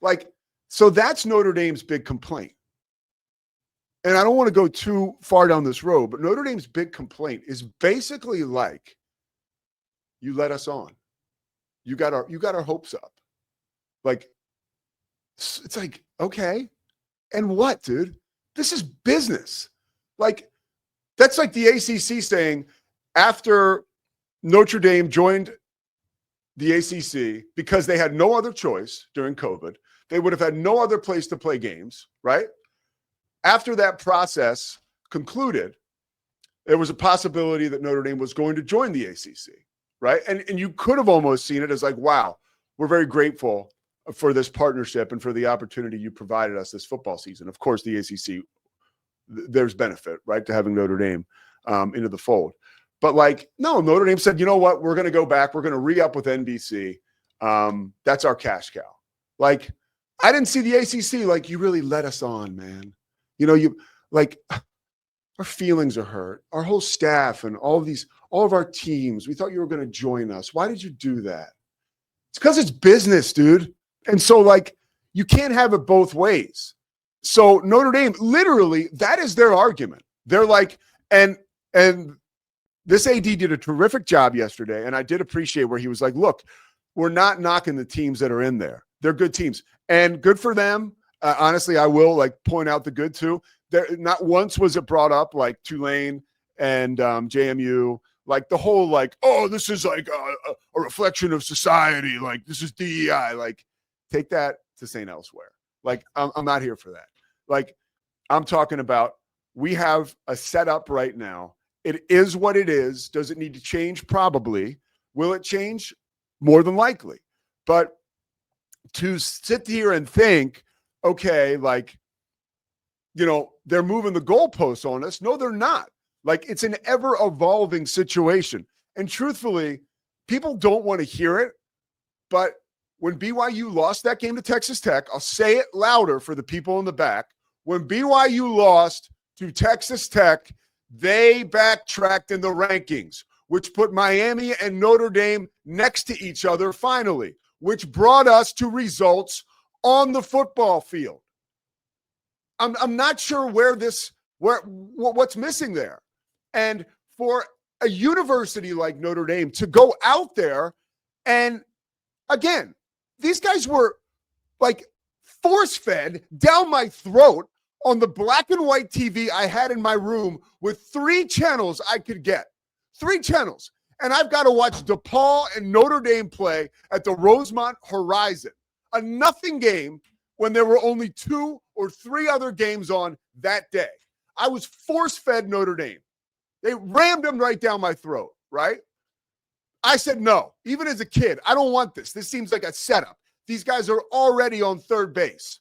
Like, so that's Notre Dame's big complaint. And I don't want to go too far down this road, but Notre Dame's big complaint is basically like, you let us on. You got our hopes up. Like, it's like, okay. And what, dude? This is business. Like, that's like the ACC saying after Notre Dame joined the ACC because they had no other choice during COVID, they would have had no other place to play games, right? After that process concluded, there was a possibility that Notre Dame was going to join the ACC, right? And you could have almost seen it as like, wow, we're very grateful for this partnership and for the opportunity you provided us this football season. Of course, the ACC, there's benefit, right, to having Notre Dame into the fold. But like, no, Notre Dame said, you know what? We're going to go back. We're going to re-up with NBC. That's our cash cow. Like, I didn't see the ACC like, you really let us on, man. You know, you like, our feelings are hurt. Our whole staff and all of our teams, we thought you were going to join us. Why did you do that? It's because it's business, dude. And so, like, you can't have it both ways. So Notre Dame, literally, that is their argument. They're like, and this AD did a terrific job yesterday, and I did appreciate where he was like, look, we're not knocking the teams that are in there. They're good teams. And good for them. Honestly, I will, like, point out the good, too. There, not once was it brought up, like, Tulane and JMU, like, the whole, like, oh, this is, like, a reflection of society. Like, this is DEI. Like, take that to St. Elsewhere. Like, I'm not here for that. Like, I'm talking about, we have a setup right now. It is what it is. Does it need to change? Probably. Will it change? More than likely. But to sit here and think, okay, like, you know, they're moving the goalposts on us. No, they're not. Like, it's an ever-evolving situation. And truthfully, people don't want to hear it. But when BYU lost that game to Texas Tech, I'll say it louder for the people in the back. When BYU lost to Texas Tech, they backtracked in the rankings, which put Miami and Notre Dame next to each other finally, which brought us to results on the football field. I'm not sure what's missing there. And for a university like Notre Dame to go out there and, again, these guys were like force-fed down my throat on the black and white TV I had in my room with 3 channels I could get. 3 channels. And I've got to watch DePaul and Notre Dame play at the Rosemont Horizon. A nothing game when there were only 2 or 3 other games on that day. I was force-fed Notre Dame. They rammed them right down my throat, right? I said no. Even as a kid, I don't want this. This seems like a setup. These guys are already on third base.